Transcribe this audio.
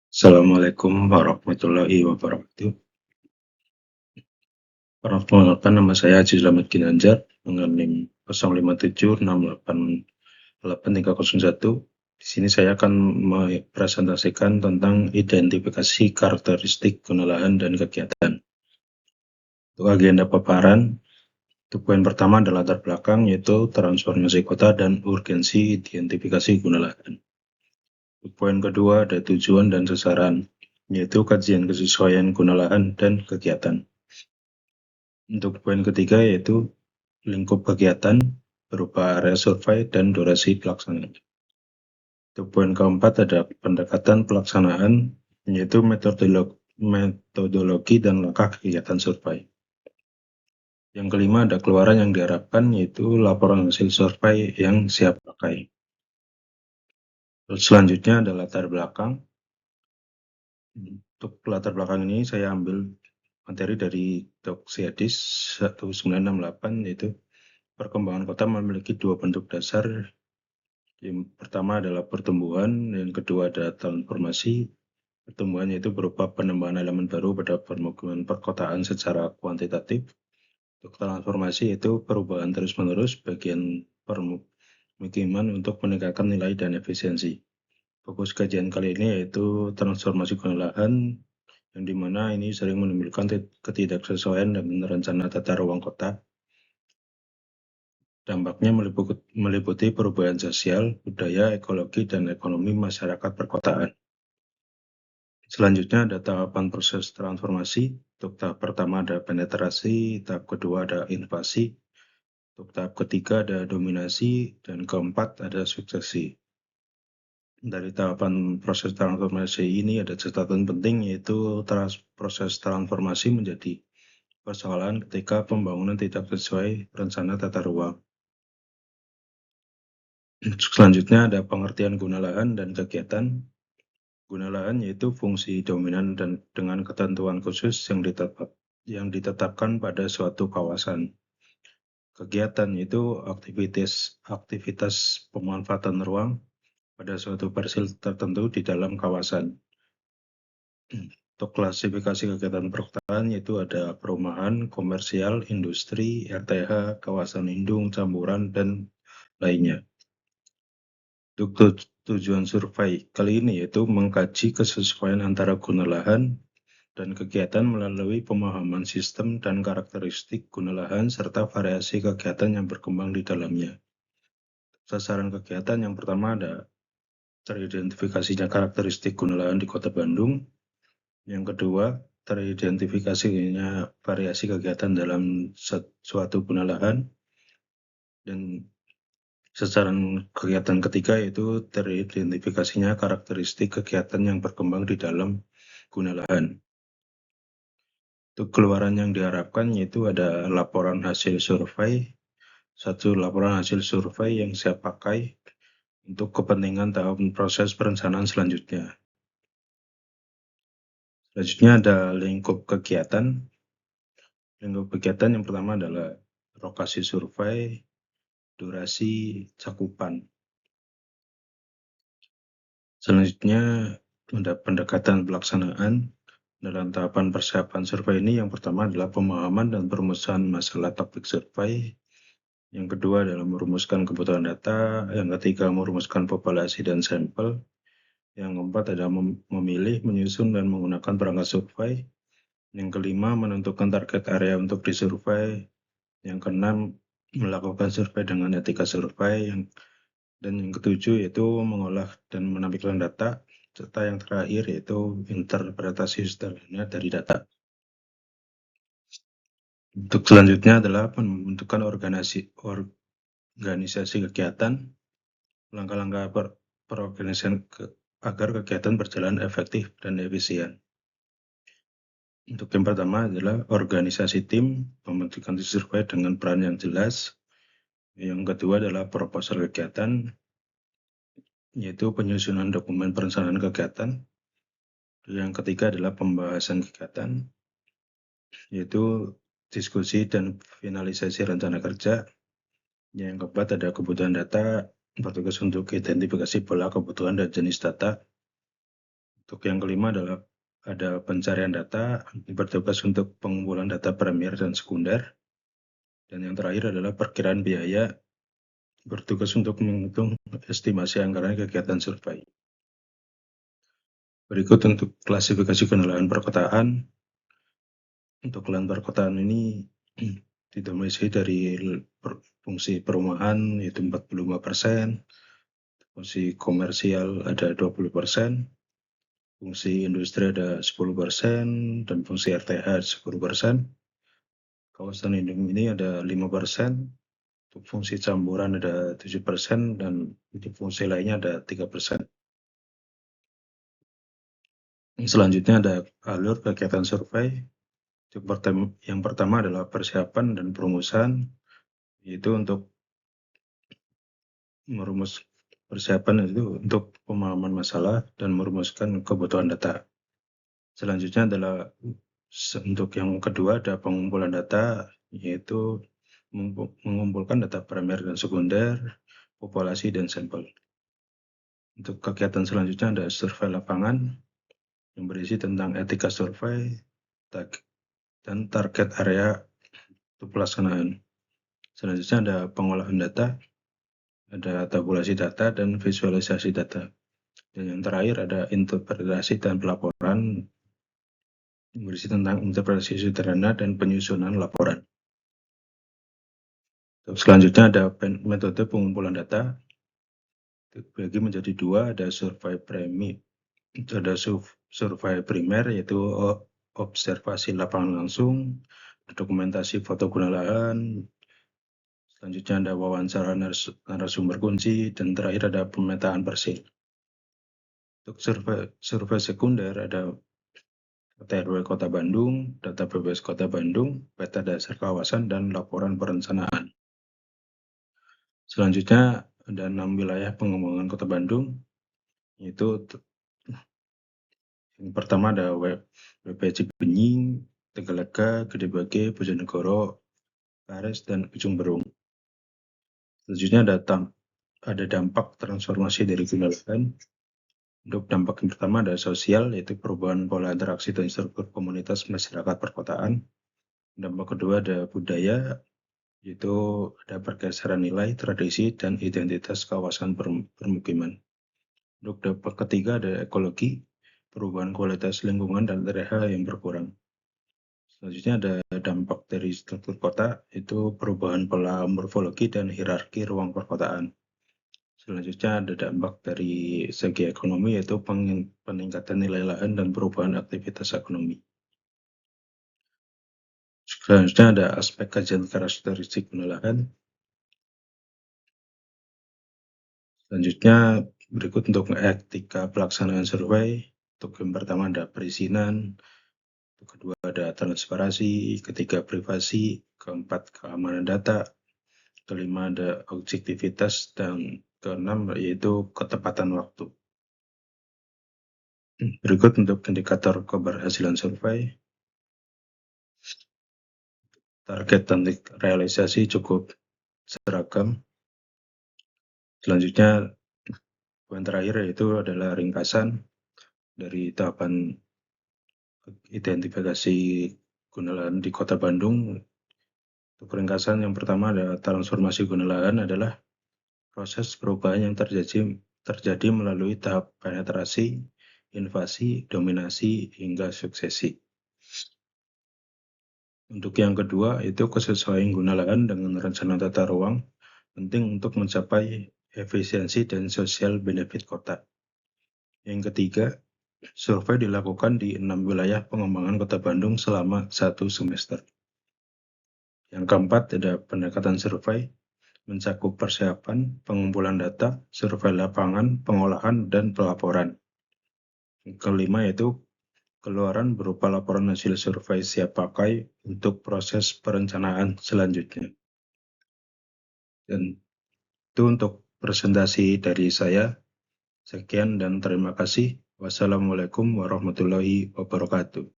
Assalamualaikum warahmatullahi wabarakatuh. Perkenalkan, nama saya Haji Slamet Ginanjar dengan NIM 0576888301. Di sini saya akan mempresentasikan tentang identifikasi karakteristik guna lahan dan kegiatan. Untuk agenda paparan, untuk poin pertama adalah latar belakang, yaitu transformasi kota dan urgensi identifikasi guna lahan. Untuk poin kedua ada tujuan dan sasaran, yaitu kajian kesesuaian guna lahan dan kegiatan. Untuk poin ketiga yaitu lingkup kegiatan berupa area survei dan durasi pelaksanaan. Untuk poin keempat ada pendekatan pelaksanaan, yaitu metodologi dan langkah kegiatan survei. Yang kelima ada keluaran yang diharapkan, yaitu laporan hasil survei yang siap pakai. Terus selanjutnya ada latar belakang. Untuk latar belakang ini saya ambil materi dari Doxiadis 1968, yaitu perkembangan kota memiliki dua bentuk dasar. Yang pertama adalah pertumbuhan, yang kedua adalah transformasi. Pertumbuhan yaitu berupa penambahan elemen baru pada permukiman perkotaan secara kuantitatif. Untuk transformasi yaitu perubahan terus-menerus bagian permukiman untuk meningkatkan nilai dan efisiensi. Fokus kajian kali ini yaitu transformasi guna lahan, yang dimana ini sering menimbulkan ketidaksesuaian dan rencana tata ruang kota. Dampaknya meliputi perubahan sosial, budaya, ekologi, dan ekonomi masyarakat perkotaan. Selanjutnya ada tahapan proses transformasi. Untuk tahap pertama ada penetrasi, tahap kedua ada invasi, untuk tahap ketiga ada dominasi, dan keempat ada suksesi. Dari tahapan proses transformasi ini ada catatan penting, yaitu proses transformasi menjadi persoalan ketika pembangunan tidak sesuai rencana tata ruang. Selanjutnya ada pengertian guna lahan dan kegiatan. Guna lahan yaitu fungsi dominan dan dengan ketentuan khusus yang ditetapkan pada suatu kawasan. Kegiatan itu aktivitas pemanfaatan ruang pada suatu parcel tertentu di dalam kawasan. Untuk klasifikasi kegiatan perkotaan yaitu ada perumahan, komersial, industri, RTH, kawasan lindung, campuran, dan lainnya. Untuk tujuan survei kali ini yaitu mengkaji kesesuaian antara guna lahan dan kegiatan melalui pemahaman sistem dan karakteristik guna lahan serta variasi kegiatan yang berkembang di dalamnya. Sasaran kegiatan yang pertama ada teridentifikasinya karakteristik guna lahan di Kota Bandung. Yang kedua, teridentifikasinya variasi kegiatan dalam suatu guna lahan. Dan sasaran kegiatan ketiga yaitu teridentifikasinya karakteristik kegiatan yang berkembang di dalam guna lahan. Untuk keluaran yang diharapkan yaitu ada laporan hasil survei, satu laporan hasil survei yang siap pakai untuk kepentingan tahap proses perencanaan selanjutnya. Selanjutnya ada lingkup kegiatan. Lingkup kegiatan yang pertama adalah lokasi survei, durasi, cakupan. Selanjutnya ada pendekatan pelaksanaan. Dalam tahapan persiapan survei ini, yang pertama adalah pemahaman dan perumusan masalah topik survei. Yang kedua adalah merumuskan kebutuhan data. Yang ketiga merumuskan populasi dan sampel. Yang keempat adalah memilih, menyusun, dan menggunakan perangkat survei. Yang kelima menentukan target area untuk disurvei. Yang keenam melakukan survei dengan etika survei. Dan yang ketujuh yaitu mengolah dan menampilkan data. Serta yang terakhir yaitu interpretasi sederhana dari data. Untuk selanjutnya adalah pembentukan organisasi kegiatan, langkah-langkah perorganisasian agar kegiatan berjalan efektif dan efisien. Untuk yang pertama adalah organisasi tim, pembentukan survei dengan peran yang jelas. Yang kedua adalah proposal kegiatan, yaitu penyusunan dokumen perencanaan kegiatan. Yang ketiga adalah pembahasan kegiatan, yaitu diskusi dan finalisasi rencana kerja. Yang keempat ada kebutuhan data, bertugas untuk identifikasi pola kebutuhan dan jenis data. Untuk yang kelima adalah ada pencarian data, bertugas untuk pengumpulan data primer dan sekunder. Dan yang terakhir adalah perkiraan biaya, bertugas untuk menghitung estimasi anggaran kegiatan survei. Berikut untuk klasifikasi kenelaan perkotaan. Untuk lahan perkotaan ini didominasi dari fungsi perumahan yaitu 45%, fungsi komersial ada 20%, fungsi industri ada 10%, dan fungsi RTH 10%. Kawasan indung ini ada 5%, untuk fungsi campuran ada 7%, dan untuk fungsi lainnya ada 3%. Selanjutnya ada alur kegiatan survei. Yang pertama adalah persiapan dan perumusan, yaitu untuk merumus persiapan itu untuk pemahaman masalah dan merumuskan kebutuhan data. Selanjutnya adalah untuk yang kedua ada pengumpulan data, yaitu mengumpulkan data primer dan sekunder, populasi, dan sampel. Untuk kegiatan selanjutnya ada survei lapangan yang berisi tentang etika survei dan target area untuk pelaksanaan. Selanjutnya ada pengolahan data, ada tabulasi data dan visualisasi data. Dan yang terakhir ada interpretasi dan pelaporan yang berisi tentang interpretasi sederhana dan penyusunan laporan. Selanjutnya ada metode pengumpulan data, dibagi menjadi dua, ada survei primer yaitu observasi lapangan langsung, dokumentasi foto guna lahan, selanjutnya ada wawancara narasumber kunci, dan terakhir ada pemetaan parsial. Untuk survei sekunder ada data RW Kota Bandung, data BPS Kota Bandung, peta dasar kawasan, dan laporan perencanaan. Selanjutnya ada 6 wilayah pengembangan Kota Bandung, yaitu yang pertama ada WP Cibenying, Tegalega, Gedebage, Bojonegoro, Kares, dan Ujung Berung. Selanjutnya ada dampak transformasi dari guna lahan. Untuk dampak yang pertama ada sosial, yaitu perubahan pola interaksi dan struktur komunitas masyarakat perkotaan. Dampak kedua ada budaya, yaitu ada pergeseran nilai, tradisi, dan identitas kawasan permukiman. Untuk dampak ketiga ada ekologi, perubahan kualitas lingkungan dan daerah yang berkurang. Selanjutnya ada dampak dari struktur kota, yaitu perubahan pola morfologi dan hierarki ruang perkotaan. Selanjutnya ada dampak dari segi ekonomi, yaitu peningkatan nilai lahan dan perubahan aktivitas ekonomi. Selanjutnya ada aspek kajian karakteristik lahan. Selanjutnya berikut untuk etika pelaksanaan survei. Untuk yang pertama ada perizinan, yang kedua ada transparansi, ketiga privasi, keempat keamanan data, kelima ada objektivitas, dan keenam yaitu ketepatan waktu. Berikut untuk indikator keberhasilan survei. Target dan realisasi cukup seragam. Selanjutnya poin terakhir yaitu adalah ringkasan dari tahapan identifikasi guna lahan di Kota Bandung. Untuk ringkasan yang pertama ada transformasi guna lahan adalah proses perubahan yang terjadi melalui tahap penetrasi, invasi, dominasi, hingga suksesi. Untuk yang kedua itu kesesuaian guna lahan dengan rencana tata ruang, penting untuk mencapai efisiensi dan sosial benefit kota. Yang ketiga, survei dilakukan di 6 wilayah pengembangan Kota Bandung selama 1 semester. Yang keempat, ada pendekatan survei, mencakup persiapan, pengumpulan data, survei lapangan, pengolahan, dan pelaporan. Yang kelima yaitu keluaran berupa laporan hasil survei siap pakai untuk proses perencanaan selanjutnya. Dan itu untuk presentasi dari saya. Sekian dan terima kasih. Wassalamualaikum warahmatullahi wabarakatuh.